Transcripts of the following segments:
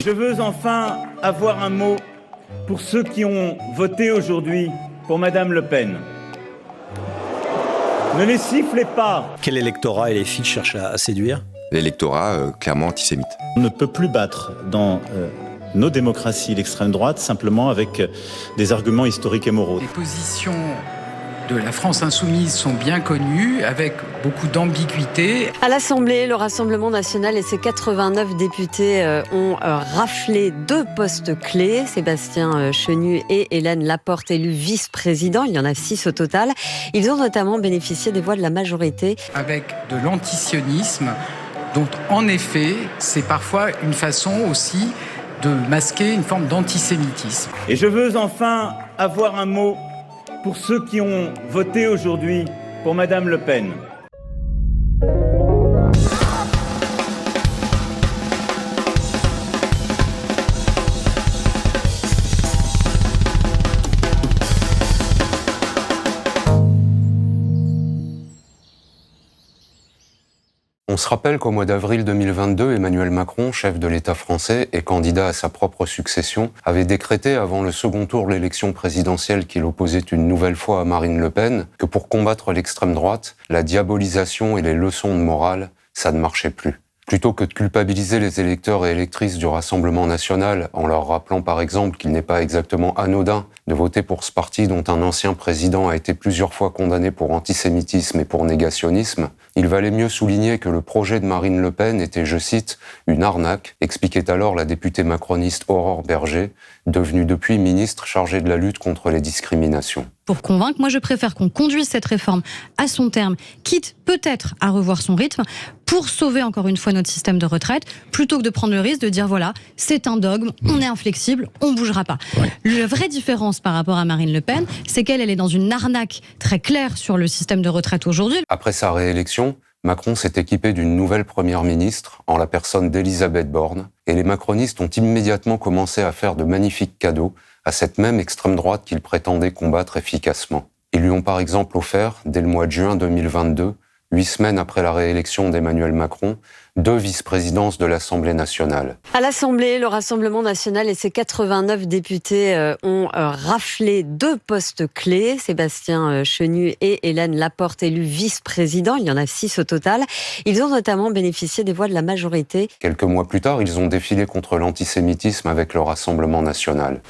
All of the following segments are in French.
Je veux enfin avoir un mot pour ceux qui ont voté aujourd'hui pour Madame Le Pen. Ne les sifflez pas. Quel électorat LFI cherche à séduire ? L'électorat clairement antisémite. On ne peut plus battre dans nos démocraties l'extrême droite simplement avec des arguments historiques et moraux. Les positions de la France insoumise sont bien connues, avec beaucoup d'ambiguïté. À l'Assemblée, le Rassemblement national et ses 89 députés ont raflé 2 postes clés. Sébastien Chenu et Hélène Laporte, élus vice-présidents. Il y en a 6 au total. Ils ont notamment bénéficié des voix de la majorité. Avec de l'antisionisme, dont en effet, c'est parfois une façon aussi de masquer une forme d'antisémitisme. Et je veux enfin avoir un mot pour ceux qui ont voté aujourd'hui pour Madame Le Pen. On se rappelle qu'au mois d'avril 2022, Emmanuel Macron, chef de l'État français et candidat à sa propre succession, avait décrété avant le second tour de l'élection présidentielle qu'il opposait une nouvelle fois à Marine Le Pen que pour combattre l'extrême droite, la diabolisation et les leçons de morale, ça ne marchait plus. Plutôt que de culpabiliser les électeurs et électrices du Rassemblement national en leur rappelant par exemple qu'il n'est pas exactement anodin de voter pour ce parti dont un ancien président a été plusieurs fois condamné pour antisémitisme et pour négationnisme, il valait mieux souligner que le projet de Marine Le Pen était, je cite, une arnaque, expliquait alors la députée macroniste Aurore Berger, devenue depuis ministre chargée de la lutte contre les discriminations. Pour convaincre, moi je préfère qu'on conduise cette réforme à son terme, quitte peut-être à revoir son rythme, pour sauver encore une fois notre système de retraite, plutôt que de prendre le risque de dire voilà, c'est un dogme, on est inflexible, on bougera pas. Ouais. La vraie différence par rapport à Marine Le Pen, c'est qu'elle est dans une arnaque très claire sur le système de retraite aujourd'hui. Après sa réélection, Macron s'est équipé d'une nouvelle première ministre, en la personne d'Elisabeth Borne, et les macronistes ont immédiatement commencé à faire de magnifiques cadeaux à cette même extrême droite qu'ils prétendaient combattre efficacement. Ils lui ont par exemple offert, dès le mois de juin 2022, 8 semaines après la réélection d'Emmanuel Macron, 2 vice-présidences de l'Assemblée nationale. À l'Assemblée, le Rassemblement national et ses 89 députés ont raflé 2 postes clés. Sébastien Chenu et Hélène Laporte, élus vice-présidents. Il y en a 6 au total. Ils ont notamment bénéficié des voix de la majorité. Quelques mois plus tard, ils ont défilé contre l'antisémitisme avec le Rassemblement national.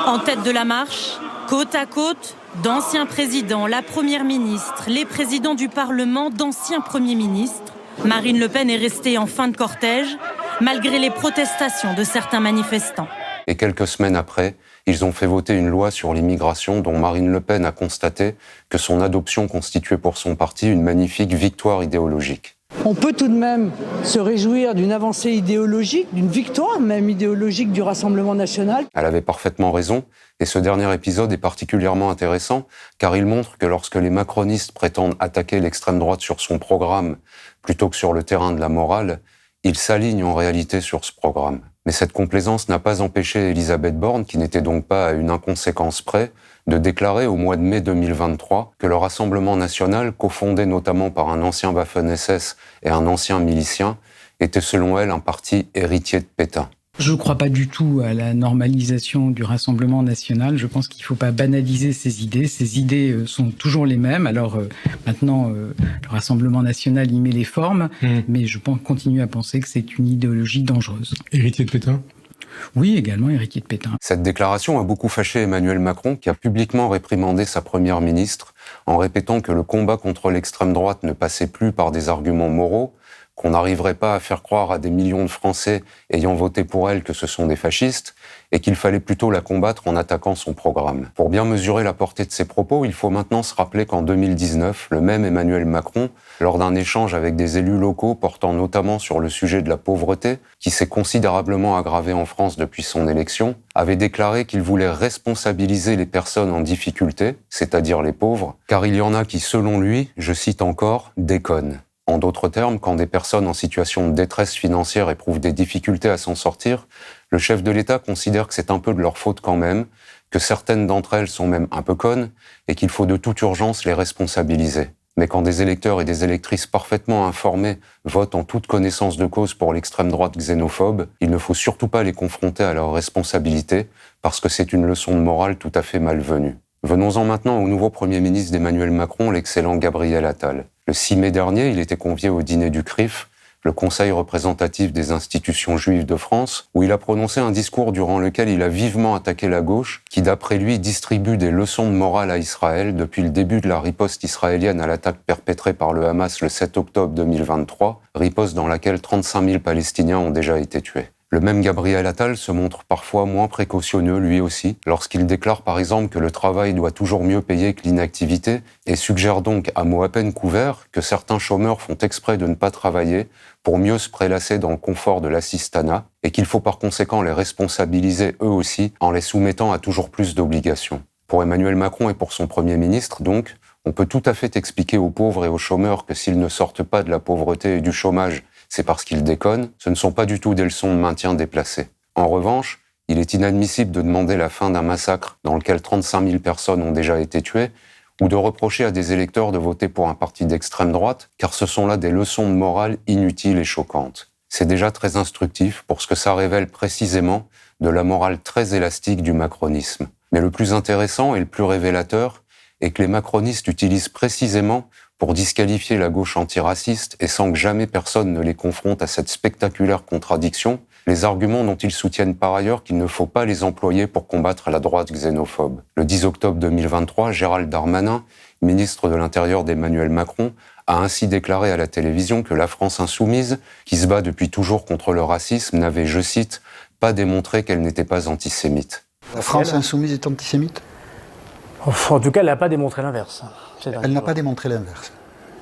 En tête de la marche, côte à côte, d'anciens présidents, la première ministre, les présidents du Parlement, d'anciens premiers ministres. Marine Le Pen est restée en fin de cortège, malgré les protestations de certains manifestants. Et quelques semaines après, ils ont fait voter une loi sur l'immigration dont Marine Le Pen a constaté que son adoption constituait pour son parti une magnifique victoire idéologique. On peut tout de même se réjouir d'une avancée idéologique, d'une victoire même idéologique du Rassemblement national. Elle avait parfaitement raison, et ce dernier épisode est particulièrement intéressant, car il montre que lorsque les macronistes prétendent attaquer l'extrême droite sur son programme, plutôt que sur le terrain de la morale, ils s'alignent en réalité sur ce programme. Mais cette complaisance n'a pas empêché Elisabeth Borne, qui n'était donc pas à une inconséquence près, de déclarer au mois de mai 2023 que le Rassemblement national, cofondé notamment par un ancien Waffen-SS et un ancien milicien, était selon elle un parti héritier de Pétain. Je ne crois pas du tout à la normalisation du Rassemblement national. Je pense qu'il ne faut pas banaliser ces idées. Ces idées sont toujours les mêmes. Alors maintenant, le Rassemblement national y met les formes, mais je continue à penser que c'est une idéologie dangereuse. Héritier de Pétain ? Oui, également héritier de Pétain. Cette déclaration a beaucoup fâché Emmanuel Macron, qui a publiquement réprimandé sa première ministre en répétant que le combat contre l'extrême droite ne passait plus par des arguments moraux, qu'on n'arriverait pas à faire croire à des millions de Français ayant voté pour elle que ce sont des fascistes, et qu'il fallait plutôt la combattre en attaquant son programme. Pour bien mesurer la portée de ses propos, il faut maintenant se rappeler qu'en 2019, le même Emmanuel Macron, lors d'un échange avec des élus locaux portant notamment sur le sujet de la pauvreté, qui s'est considérablement aggravé en France depuis son élection, avait déclaré qu'il voulait responsabiliser les personnes en difficulté, c'est-à-dire les pauvres, car il y en a qui, selon lui, je cite encore, déconnent. En d'autres termes, quand des personnes en situation de détresse financière éprouvent des difficultés à s'en sortir, le chef de l'État considère que c'est un peu de leur faute quand même, que certaines d'entre elles sont même un peu connes, et qu'il faut de toute urgence les responsabiliser. Mais quand des électeurs et des électrices parfaitement informés votent en toute connaissance de cause pour l'extrême droite xénophobe, il ne faut surtout pas les confronter à leurs responsabilités, parce que c'est une leçon de morale tout à fait malvenue. Venons-en maintenant au nouveau Premier ministre d'Emmanuel Macron, l'excellent Gabriel Attal. Le 6 mai dernier, il était convié au dîner du CRIF, le Conseil représentatif des institutions juives de France, où il a prononcé un discours durant lequel il a vivement attaqué la gauche, qui d'après lui distribue des leçons de morale à Israël depuis le début de la riposte israélienne à l'attaque perpétrée par le Hamas le 7 octobre 2023, riposte dans laquelle 35 000 Palestiniens ont déjà été tués. Le même Gabriel Attal se montre parfois moins précautionneux, lui aussi, lorsqu'il déclare par exemple que le travail doit toujours mieux payer que l'inactivité et suggère donc, à mots à peine couverts, que certains chômeurs font exprès de ne pas travailler pour mieux se prélasser dans le confort de l'assistanat et qu'il faut par conséquent les responsabiliser eux aussi en les soumettant à toujours plus d'obligations. Pour Emmanuel Macron et pour son Premier ministre, donc, on peut tout à fait expliquer aux pauvres et aux chômeurs que s'ils ne sortent pas de la pauvreté et du chômage, c'est parce qu'ils déconnent, ce ne sont pas du tout des leçons de maintien déplacées. En revanche, il est inadmissible de demander la fin d'un massacre dans lequel 35 000 personnes ont déjà été tuées, ou de reprocher à des électeurs de voter pour un parti d'extrême droite, car ce sont là des leçons de morale inutiles et choquantes. C'est déjà très instructif pour ce que ça révèle précisément de la morale très élastique du macronisme. Mais le plus intéressant et le plus révélateur est que les macronistes utilisent précisément pour disqualifier la gauche antiraciste et sans que jamais personne ne les confronte à cette spectaculaire contradiction, les arguments dont ils soutiennent par ailleurs qu'il ne faut pas les employer pour combattre la droite xénophobe. Le 10 octobre 2023, Gérald Darmanin, ministre de l'Intérieur d'Emmanuel Macron, a ainsi déclaré à la télévision que la France insoumise, qui se bat depuis toujours contre le racisme, n'avait, je cite, « pas démontré qu'elle n'était pas antisémite ». La France insoumise est antisémite ? En tout cas, elle n'a pas démontré l'inverse. Elle n'a pas démontré l'inverse.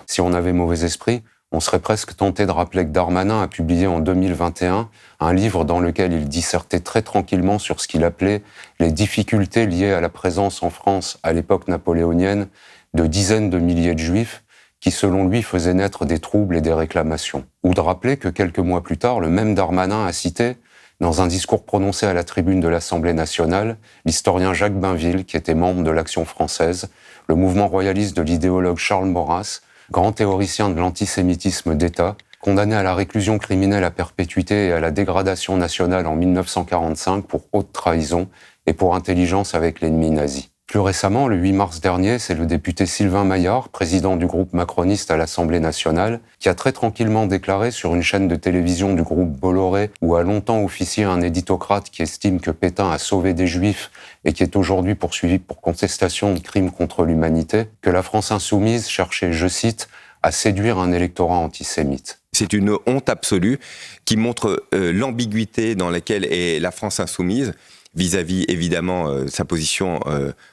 Si on avait mauvais esprit, on serait presque tenté de rappeler que Darmanin a publié en 2021 un livre dans lequel il dissertait très tranquillement sur ce qu'il appelait les difficultés liées à la présence en France, à l'époque napoléonienne, de dizaines de milliers de juifs qui, selon lui, faisaient naître des troubles et des réclamations. Ou de rappeler que quelques mois plus tard, le même Darmanin a cité, dans un discours prononcé à la tribune de l'Assemblée nationale, l'historien Jacques Bainville, qui était membre de l'Action française, le mouvement royaliste de l'idéologue Charles Maurras, grand théoricien de l'antisémitisme d'État, condamné à la réclusion criminelle à perpétuité et à la dégradation nationale en 1945 pour haute trahison et pour intelligence avec l'ennemi nazi. Plus récemment, le 8 mars dernier, c'est le député Sylvain Maillard, président du groupe macroniste à l'Assemblée nationale, qui a très tranquillement déclaré sur une chaîne de télévision du groupe Bolloré, où a longtemps officié un éditocrate qui estime que Pétain a sauvé des Juifs et qui est aujourd'hui poursuivi pour contestation de crimes contre l'humanité, que la France insoumise cherchait, je cite, à séduire un électorat antisémite. C'est une honte absolue qui montre l'ambiguïté dans laquelle est la France insoumise, vis-à-vis, évidemment, sa position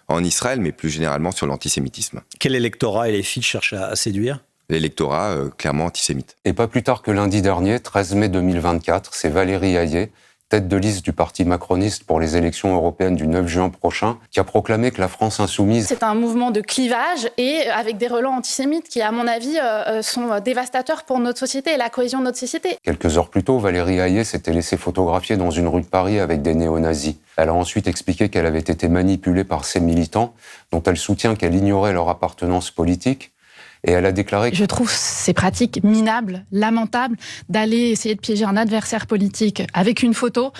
en Israël, mais plus généralement sur l'antisémitisme. Quel électorat et les filles cherchent à séduire ? L'électorat clairement antisémite. Et pas plus tard que lundi dernier, 13 mai 2024, c'est Valérie Hayet, tête de liste du parti macroniste pour les élections européennes du 9 juin prochain, qui a proclamé que la France insoumise... C'est un mouvement de clivage et avec des relents antisémites qui, à mon avis, sont dévastateurs pour notre société et la cohésion de notre société. Quelques heures plus tôt, Valérie Hayet s'était laissée photographier dans une rue de Paris avec des néo-nazis. Elle a ensuite expliqué qu'elle avait été manipulée par ses militants, dont elle soutient qu'elle ignorait leur appartenance politique. Et elle a déclaré... Je trouve ces pratiques minables, lamentables, d'aller essayer de piéger un adversaire politique avec une photo,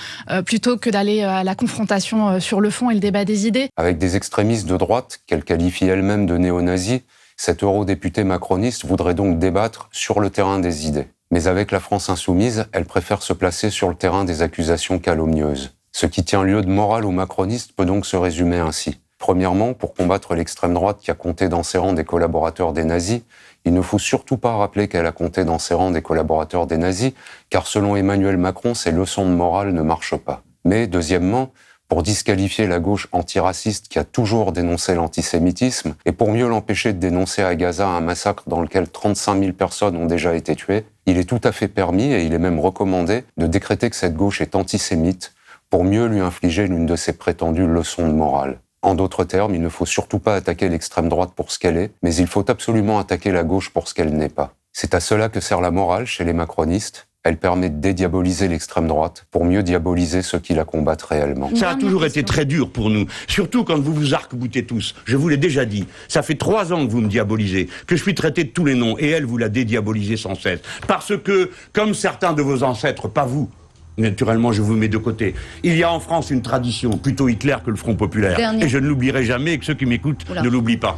plutôt que d'aller à la confrontation sur le fond et le débat des idées. Avec des extrémistes de droite, qu'elle qualifie elle-même de néo-nazis, cette eurodéputée macroniste voudrait donc débattre sur le terrain des idées. Mais avec la France insoumise, elle préfère se placer sur le terrain des accusations calomnieuses. Ce qui tient lieu de morale aux macronistes peut donc se résumer ainsi. Premièrement, pour combattre l'extrême droite qui a compté dans ses rangs des collaborateurs des nazis, il ne faut surtout pas rappeler qu'elle a compté dans ses rangs des collaborateurs des nazis, car selon Emmanuel Macron, ces leçons de morale ne marchent pas. Mais deuxièmement, pour disqualifier la gauche antiraciste qui a toujours dénoncé l'antisémitisme, et pour mieux l'empêcher de dénoncer à Gaza un massacre dans lequel 35 000 personnes ont déjà été tuées, il est tout à fait permis, et il est même recommandé, de décréter que cette gauche est antisémite, pour mieux lui infliger l'une de ses prétendues leçons de morale. En d'autres termes, il ne faut surtout pas attaquer l'extrême droite pour ce qu'elle est, mais il faut absolument attaquer la gauche pour ce qu'elle n'est pas. C'est à cela que sert la morale chez les macronistes, elle permet de dédiaboliser l'extrême droite pour mieux diaboliser ceux qui la combattent réellement. Ça a toujours été très dur pour nous, surtout quand vous vous arc-boutez tous. Je vous l'ai déjà dit, ça fait 3 ans que vous me diabolisez, que je suis traité de tous les noms, et elle, vous la dédiabolisez sans cesse. Parce que, comme certains de vos ancêtres, pas vous, naturellement je vous mets de côté, il y a en France une tradition, plutôt Hitler que le Front Populaire. Et je ne l'oublierai jamais, et que ceux qui m'écoutent ne l'oublient pas.